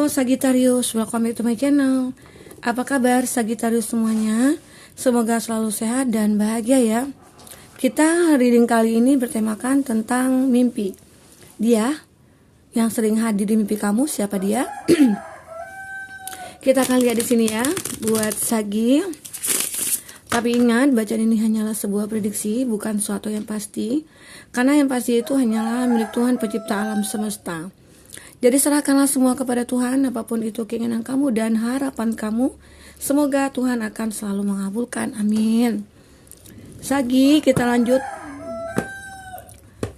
Halo Sagittarius, welcome back to my channel. Apa kabar Sagittarius semuanya? Semoga selalu sehat dan bahagia ya. Kita reading kali ini bertemakan tentang mimpi. Dia yang sering hadir di mimpi kamu, siapa dia? Kita akan lihat di sini ya, buat Sagi. Tapi ingat, bacaan ini hanyalah sebuah prediksi, bukan suatu yang pasti. Karena yang pasti itu hanyalah milik Tuhan pencipta alam semesta. Jadi serahkanlah semua kepada Tuhan, apapun itu keinginan kamu dan harapan kamu. Semoga Tuhan akan selalu mengabulkan. Amin. Sagi, kita lanjut.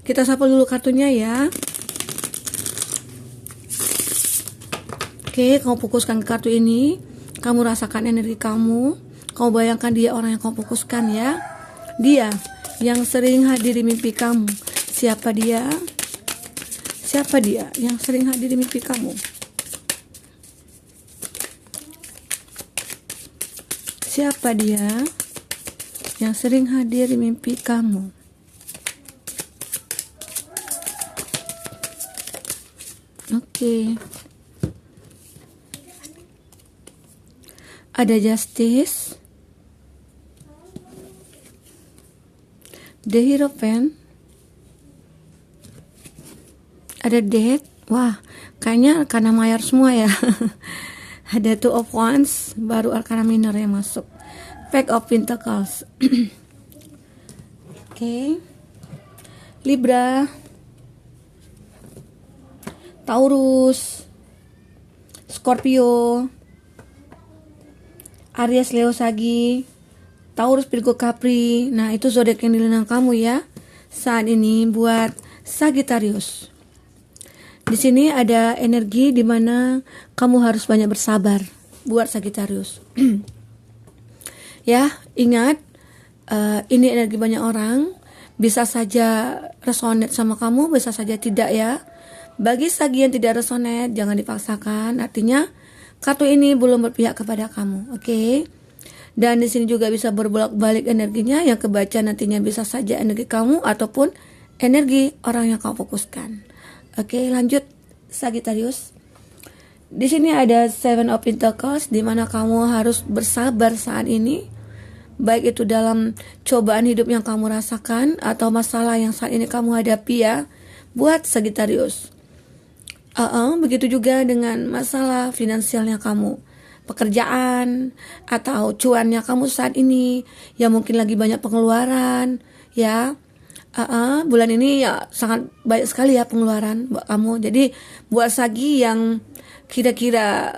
Kita sapu dulu kartunya ya. Oke, kamu fokuskan ke kartu ini. Kamu rasakan energi kamu. Kamu bayangkan dia orang yang kamu fokuskan ya. Dia yang sering hadir di mimpi kamu. Siapa dia? Siapa dia yang sering hadir di mimpi kamu? Siapa dia yang sering hadir di mimpi kamu? Oke. Ada Justice, The Hierophant, ada Death. Wah, kayaknya Arkana Mayor semua ya. Ada Two of Wands, baru Arkana Minor yang masuk. Page of Pentacles. Oke. Libra, Taurus, Scorpio, Aries, Leo, Sagi, Taurus, Virgo, Capri. Nah, itu zodiak yang dilenang kamu ya saat ini buat Sagittarius. Di sini ada energi di mana kamu harus banyak bersabar buat Sagittarius. Ya, ingat, ini energi banyak orang. Bisa saja resonate sama kamu, bisa saja tidak ya. Bagi Sagi yang tidak resonate, jangan dipaksakan. Artinya kartu ini belum berpihak kepada kamu, oke? Dan di sini juga bisa berbolak-balik energinya. Yang kebaca nantinya bisa saja energi kamu ataupun energi orang yang kamu fokuskan. Oke, lanjut Sagittarius. Di sini ada Seven of Pentacles, di mana kamu harus bersabar saat ini, baik itu dalam cobaan hidup yang kamu rasakan atau masalah yang saat ini kamu hadapi ya, buat Sagittarius. Begitu juga dengan masalah finansialnya kamu, pekerjaan atau cuannya kamu saat ini, yang mungkin lagi banyak pengeluaran ya. Bulan ini ya sangat banyak sekali ya pengeluaran buat kamu. Jadi buat Sagi yang kira-kira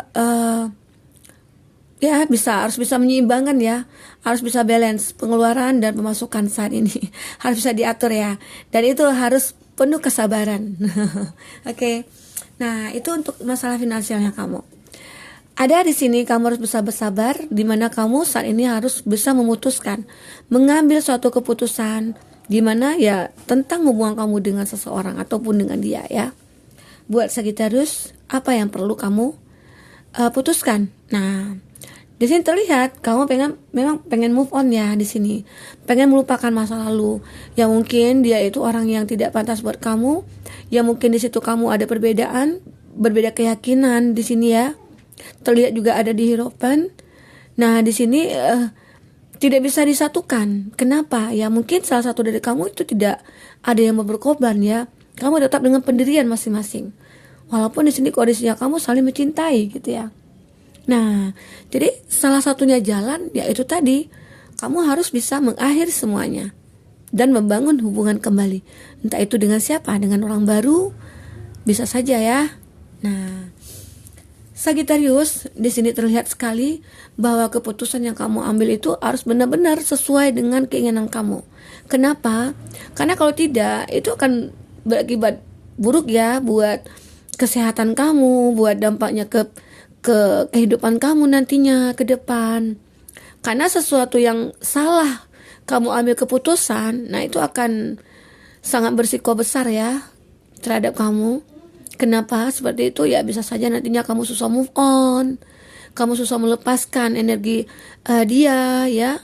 ya harus bisa menyeimbangkan ya, harus bisa balance pengeluaran dan pemasukan saat ini. Harus bisa diatur ya. Dan itu harus penuh kesabaran. Oke. Nah, itu untuk masalah finansialnya kamu. Ada di sini kamu harus bisa bersabar, di mana kamu saat ini harus bisa memutuskan, mengambil suatu keputusan di mana ya tentang hubungan kamu dengan seseorang ataupun dengan dia ya. Buat Sagittarius, apa yang perlu kamu putuskan? Nah, di sini terlihat kamu memang pengen move on ya di sini. Pengen melupakan masa lalu. Yang mungkin dia itu orang yang tidak pantas buat kamu. Yang mungkin di situ kamu ada perbedaan, berbeda keyakinan di sini ya. Terlihat juga ada di Hierophant. Nah, di sini tidak bisa disatukan. Kenapa? Ya mungkin salah satu dari kamu itu tidak ada yang mau berkorban ya. Kamu tetap dengan pendirian masing-masing. Walaupun di sini kondisinya kamu saling mencintai gitu ya. Nah, jadi salah satunya jalan yaitu tadi, kamu harus bisa mengakhiri semuanya dan membangun hubungan kembali. Entah itu dengan siapa, dengan orang baru, bisa saja ya. Nah, Sagittarius, di sini terlihat sekali bahwa keputusan yang kamu ambil itu harus benar-benar sesuai dengan keinginan kamu. Kenapa? Karena kalau tidak, itu akan berakibat buruk ya buat kesehatan kamu, buat dampaknya ke kehidupan kamu nantinya ke depan. Karena sesuatu yang salah kamu ambil keputusan, nah itu akan sangat berisiko besar ya terhadap kamu. Kenapa seperti itu? Ya bisa saja nantinya kamu susah move on, kamu susah melepaskan energi dia ya,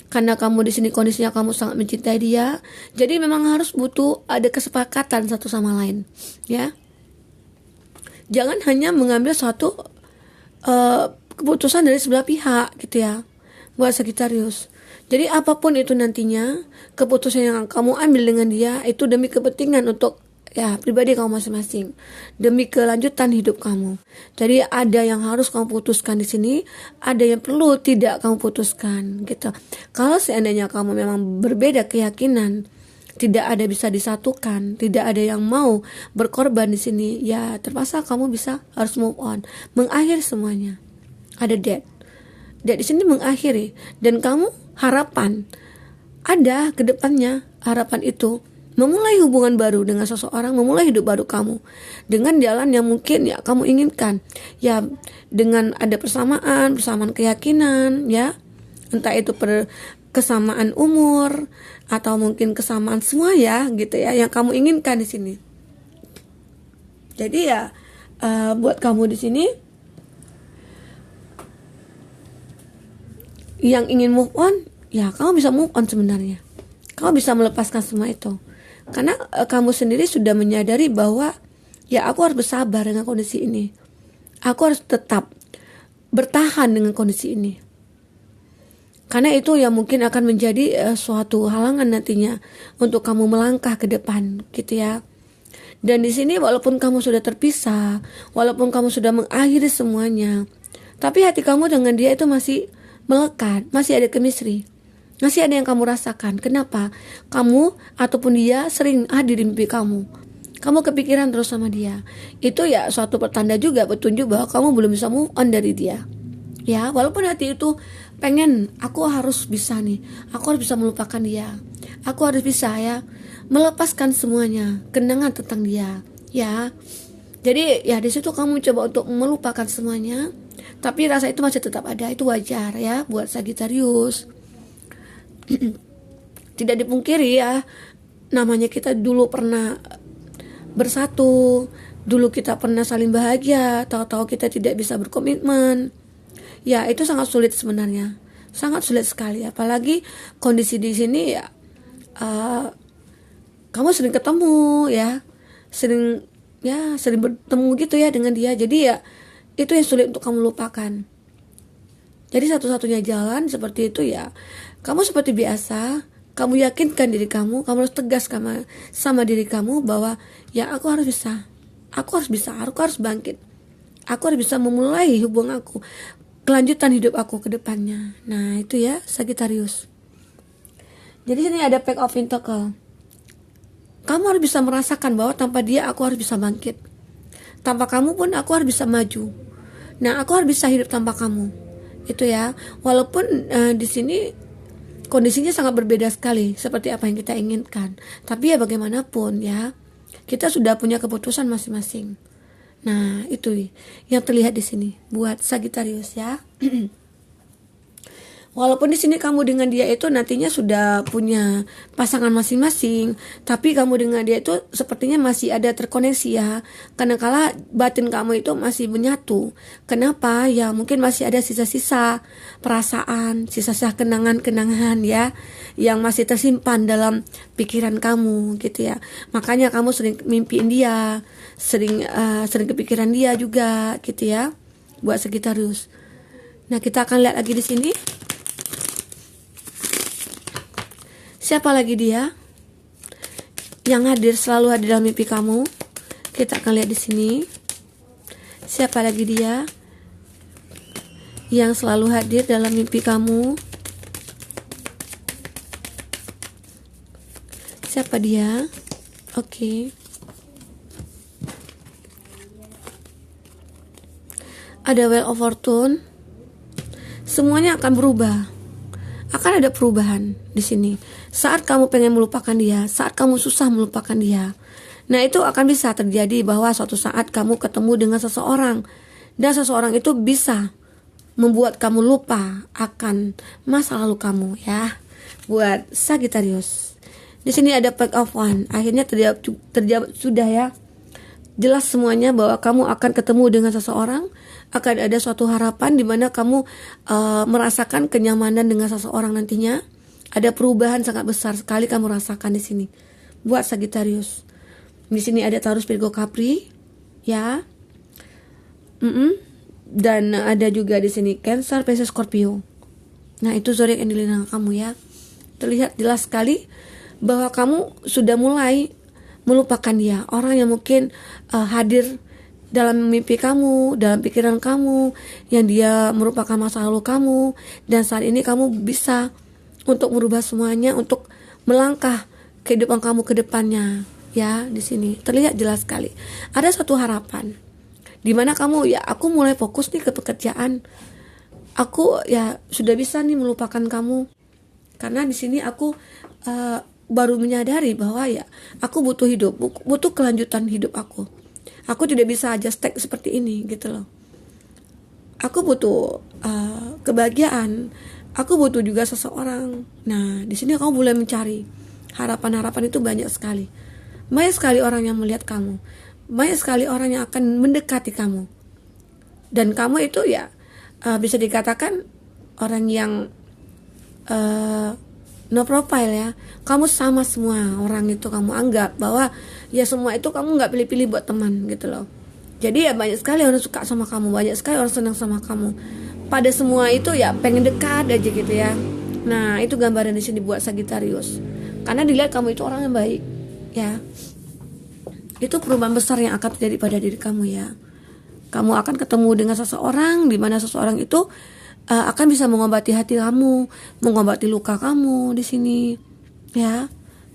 karena kamu di sini kondisinya kamu sangat mencintai dia. Jadi memang harus butuh ada kesepakatan satu sama lain ya. Jangan hanya mengambil suatu keputusan dari sebelah pihak gitu ya, buat Sagittarius. Jadi apapun itu nantinya, keputusan yang kamu ambil dengan dia itu demi kepentingan untuk ya pribadi kamu masing-masing, demi kelanjutan hidup kamu. Jadi ada yang harus kamu putuskan di sini, ada yang perlu tidak kamu putuskan gitu. Kalau seandainya kamu memang berbeda keyakinan, tidak ada bisa disatukan, tidak ada yang mau berkorban di sini, ya terpaksa kamu harus move on, mengakhiri semuanya. Ada death di sini mengakhiri, dan kamu harapan ada ke depannya, harapan itu memulai hubungan baru dengan seseorang, memulai hidup baru kamu dengan jalan yang mungkin ya kamu inginkan, ya dengan ada persamaan keyakinan, ya entah itu kesamaan umur atau mungkin kesamaan semua ya gitu ya yang kamu inginkan di sini. Jadi ya buat kamu di sini yang ingin move on, ya kamu bisa move on sebenarnya. Kamu bisa melepaskan semua itu. Karena kamu sendiri sudah menyadari bahwa ya aku harus bersabar dengan kondisi ini. Aku harus tetap bertahan dengan kondisi ini. Karena itu yang mungkin akan menjadi suatu halangan nantinya untuk kamu melangkah ke depan gitu ya. Dan di sini walaupun kamu sudah terpisah, walaupun kamu sudah mengakhiri semuanya, tapi hati kamu dengan dia itu masih melekat, masih ada chemistry, masih ada yang kamu rasakan. Kenapa? Kamu ataupun dia sering hadir di mimpi kamu. Kamu kepikiran terus sama dia. Itu ya suatu pertanda juga, petunjuk bahwa kamu belum bisa move on dari dia. Ya, walaupun hati itu pengen, aku harus bisa nih, aku harus bisa melupakan dia, aku harus bisa ya melepaskan semuanya, kenangan tentang dia. Ya, jadi ya di situ kamu coba untuk melupakan semuanya. Tapi rasa itu masih tetap ada, itu wajar ya buat Sagittarius. Tidak dipungkiri ya, namanya kita dulu pernah bersatu, dulu kita pernah saling bahagia, tahu-tahu kita tidak bisa berkomitmen. Ya itu sangat sulit sebenarnya, sangat sulit sekali. Apalagi kondisi di sini ya, kamu sering ketemu ya, sering bertemu gitu ya dengan dia. Jadi ya itu yang sulit untuk kamu lupakan. Jadi satu-satunya jalan seperti itu ya, kamu seperti biasa, kamu yakinkan diri kamu harus tegas sama diri kamu bahwa ya aku harus bisa, aku harus bangkit, aku harus bisa memulai hubungan aku, kelanjutan hidup aku ke depannya. Nah itu ya Sagittarius. Jadi sini ada Page of Pentacles. Kamu harus bisa merasakan bahwa tanpa dia aku harus bisa bangkit. Tanpa kamu pun aku harus bisa maju. Nah, aku harus bisa hidup tanpa kamu. Itu ya. Walaupun di sini kondisinya sangat berbeda sekali seperti apa yang kita inginkan. Tapi ya bagaimanapun ya, kita sudah punya keputusan masing-masing. Nah, itu yang terlihat di sini buat Sagittarius ya. Walaupun di sini kamu dengan dia itu nantinya sudah punya pasangan masing-masing, tapi kamu dengan dia itu sepertinya masih ada terkoneksi ya. Kadang-kala batin kamu itu masih menyatu. Kenapa? Ya mungkin masih ada sisa-sisa perasaan, sisa-sisa kenangan-kenangan ya, yang masih tersimpan dalam pikiran kamu gitu ya. Makanya kamu sering mimpiin dia, sering kepikiran dia juga gitu ya, buat Sagittarius. Nah kita akan lihat lagi di sini. Siapa lagi dia yang selalu hadir dalam mimpi kamu? Kita akan lihat di sini. Siapa lagi dia yang selalu hadir dalam mimpi kamu? Siapa dia? Oke. Ada Wheel of Fortune. Semuanya akan berubah. Akan ada perubahan di sini. Saat kamu pengen melupakan dia, saat kamu susah melupakan dia, nah itu akan bisa terjadi bahwa suatu saat kamu ketemu dengan seseorang, dan seseorang itu bisa membuat kamu lupa akan masa lalu kamu ya. Buat Sagittarius, di sini ada Page of Wands. Akhirnya terjawab sudah ya. Jelas semuanya bahwa kamu akan ketemu dengan seseorang, akan ada suatu harapan di mana kamu merasakan kenyamanan dengan seseorang nantinya. Ada perubahan sangat besar sekali kamu rasakan di sini. Buat Sagittarius. Di sini ada Taurus, Virgo, Capri, ya. Mm-mm. Dan ada juga di sini Cancer, Pisces, Scorpio. Nah, itu zodiak yang dilihat kamu ya. Terlihat jelas sekali bahwa kamu sudah mulai melupakan dia, orang yang mungkin hadir dalam mimpi kamu, dalam pikiran kamu, yang dia merupakan masa lalu kamu, dan saat ini kamu bisa untuk merubah semuanya, untuk melangkah kehidupan kamu ke depannya. Ya, di sini terlihat jelas sekali. Ada satu harapan di mana kamu, ya aku mulai fokus nih ke pekerjaan. Aku ya sudah bisa nih melupakan kamu. Karena di sini aku baru menyadari bahwa ya aku butuh hidup, butuh kelanjutan hidup aku. Aku tidak bisa aja stuck seperti ini gitu loh. Aku butuh kebahagiaan. Aku butuh juga seseorang. Nah, di sini kamu boleh mencari harapan-harapan itu banyak sekali. Banyak sekali orang yang melihat kamu. Banyak sekali orang yang akan mendekati kamu. Dan kamu itu ya bisa dikatakan orang yang no profile ya. Kamu sama semua orang itu, kamu anggap bahwa ya semua itu kamu nggak pilih-pilih buat teman gitu loh. Jadi ya banyak sekali orang suka sama kamu, banyak sekali orang senang sama kamu. Pada semua itu ya pengen dekat aja gitu ya. Nah, itu gambaran di sini buat Sagittarius. Karena dilihat kamu itu orang yang baik ya. Itu perubahan besar yang akan terjadi pada diri kamu ya. Kamu akan ketemu dengan seseorang di mana seseorang itu akan bisa mengobati hati kamu, mengobati luka kamu di sini, ya.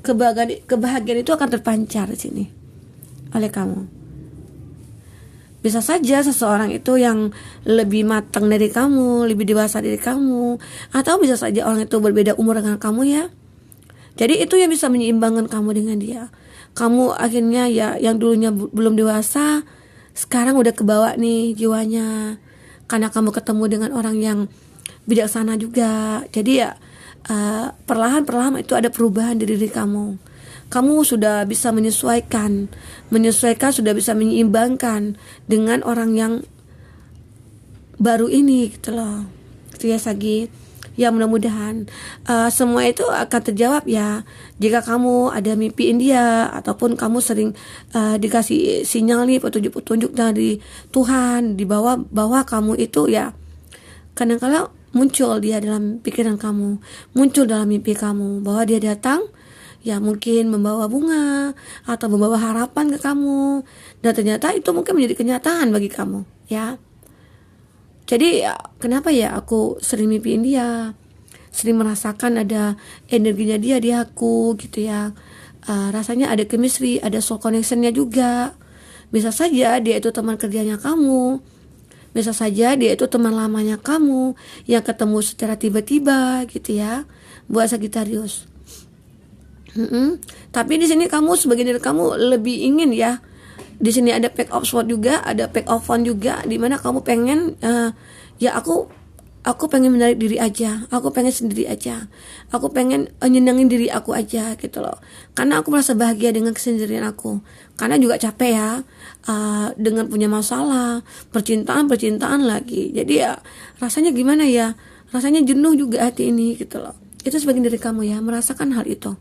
Kebahagiaan itu akan terpancar di sini oleh kamu. Bisa saja seseorang itu yang lebih matang dari kamu, lebih dewasa dari kamu, atau bisa saja orang itu berbeda umur dengan kamu ya. Jadi itu yang bisa menyeimbangkan kamu dengan dia. Kamu akhirnya ya yang dulunya belum dewasa, sekarang udah kebawa nih jiwanya. Karena kamu ketemu dengan orang yang bijaksana juga. Jadi ya perlahan-perlahan itu ada perubahan di diri kamu. Kamu sudah bisa menyesuaikan, sudah bisa menyeimbangkan dengan orang yang baru ini gitu loh. Gitu ya Sagi. Ya mudah-mudahan semua itu akan terjawab ya. Jika kamu ada mimpiin dia, ataupun kamu sering dikasih sinyal nih, petunjuk-petunjuk dari Tuhan, di bahwa kamu itu ya kadang-kala muncul dia dalam pikiran kamu, muncul dalam mimpi kamu, bahwa dia datang ya mungkin membawa bunga atau membawa harapan ke kamu, dan ternyata itu mungkin menjadi kenyataan bagi kamu ya. Jadi ya, kenapa ya aku sering mimpiin dia, sering merasakan ada energinya dia di aku gitu ya. Rasanya ada chemistry, ada soul connectionnya juga. Bisa saja dia itu teman kerjanya kamu, bisa saja dia itu teman lamanya kamu yang ketemu secara tiba-tiba gitu ya, buat Sagittarius. Tapi di sini kamu sebagai diri kamu lebih ingin ya. Di sini ada pack of sword juga, ada pack of wand juga, di mana kamu pengen ya aku pengen menarik diri aja, aku pengen sendiri aja, aku pengen nyenengin diri aku aja gitu loh. Karena aku merasa bahagia dengan kesendirian aku. Karena juga capek ya dengan punya masalah, percintaan lagi. Jadi ya rasanya gimana ya? Rasanya jenuh juga hati ini gitu loh. Itu sebagian dari kamu ya merasakan hal itu.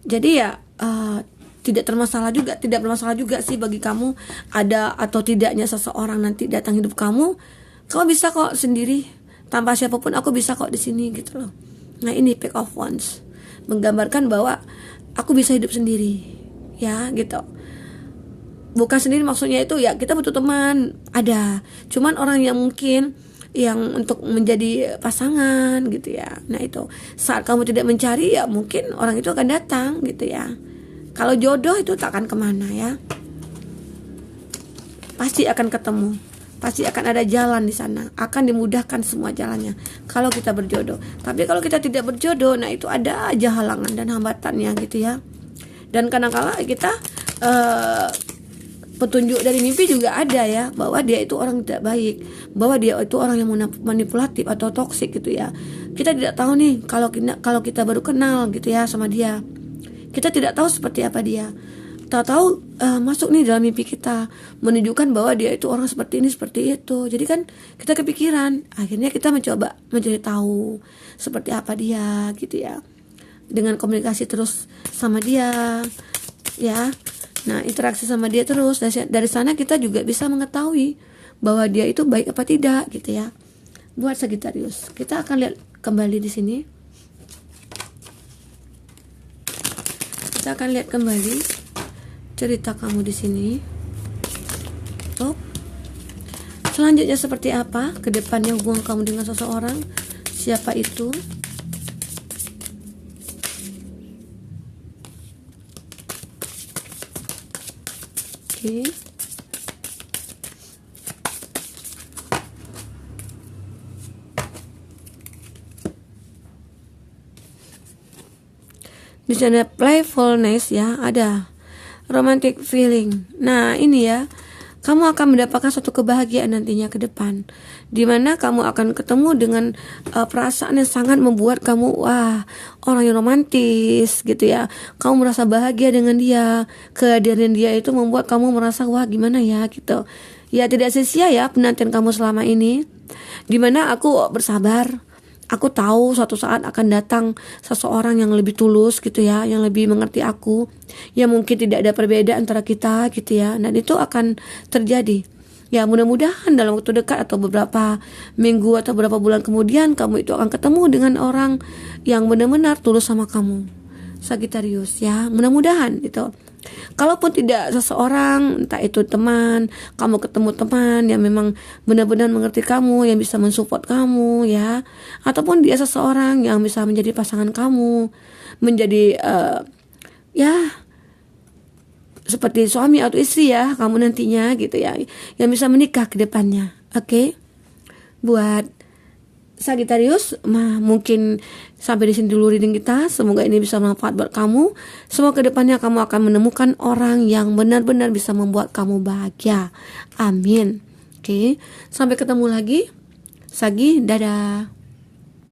Jadi ya tidak bermasalah juga sih bagi kamu ada atau tidaknya seseorang nanti datang hidup kamu. Kamu bisa kok sendiri, tanpa siapapun aku bisa kok di sini gitu loh. Nah, ini pack of wands menggambarkan bahwa aku bisa hidup sendiri ya gitu. Bukan sendiri maksudnya itu ya kita butuh teman, ada. Cuman orang yang mungkin yang untuk menjadi pasangan gitu ya. Nah, itu saat kamu tidak mencari ya mungkin orang itu akan datang gitu ya. Kalau jodoh itu tak akan kemana ya, pasti akan ketemu, pasti akan ada jalan di sana, akan dimudahkan semua jalannya kalau kita berjodoh. Tapi kalau kita tidak berjodoh, nah itu ada aja halangan dan hambatannya gitu ya. Dan kadang-kala kita petunjuk dari mimpi juga ada ya, bahwa dia itu orang tidak baik, bahwa dia itu orang yang manipulatif atau toksik gitu ya. Kita tidak tahu nih kalau kita baru kenal gitu ya sama dia. Kita tidak tahu seperti apa dia. Tahu masuk nih dalam mimpi kita, menunjukkan bahwa dia itu orang seperti ini, seperti itu. Jadi kan kita kepikiran. Akhirnya kita mencoba mencari tahu seperti apa dia gitu ya. Dengan komunikasi terus sama dia ya. Nah, interaksi sama dia terus. Dari sana kita juga bisa mengetahui bahwa dia itu baik apa tidak gitu ya. Buat Sagittarius, kita akan lihat kembali di sini. Kita akan lihat kembali cerita kamu di sini. Oh. Selanjutnya seperti apa ke depannya hubungan kamu dengan seseorang? Siapa itu? Oke. Di sana playfulness ya, ada romantic feeling. Nah, ini ya, kamu akan mendapatkan suatu kebahagiaan nantinya ke depan, dimana kamu akan ketemu dengan perasaan yang sangat membuat kamu wah, orang yang romantis gitu ya. Kamu merasa bahagia dengan dia, kehadiran dia itu membuat kamu merasa wah gimana ya gitu. Ya tidak sia-sia ya penantian kamu selama ini, dimana aku bersabar. Aku tahu suatu saat akan datang seseorang yang lebih tulus gitu ya, yang lebih mengerti aku, yang mungkin tidak ada perbedaan antara kita gitu ya. Dan itu akan terjadi. Ya mudah-mudahan dalam waktu dekat atau beberapa minggu atau beberapa bulan kemudian kamu itu akan ketemu dengan orang yang benar-benar tulus sama kamu, Sagittarius ya. Mudah-mudahan itu. Kalaupun tidak seseorang, entah itu teman, kamu ketemu teman yang memang benar-benar mengerti kamu, yang bisa mensupport kamu ya, ataupun dia seseorang yang bisa menjadi pasangan kamu, menjadi ya seperti suami atau istri ya kamu nantinya gitu ya, yang bisa menikah ke depannya. Oke. Buat Sagittarius, mungkin sampai di sini dulu reading kita. Semoga ini bisa bermanfaat buat kamu. Semoga kedepannya kamu akan menemukan orang yang benar-benar bisa membuat kamu bahagia. Amin. Oke, sampai ketemu lagi. Sagi, dadah.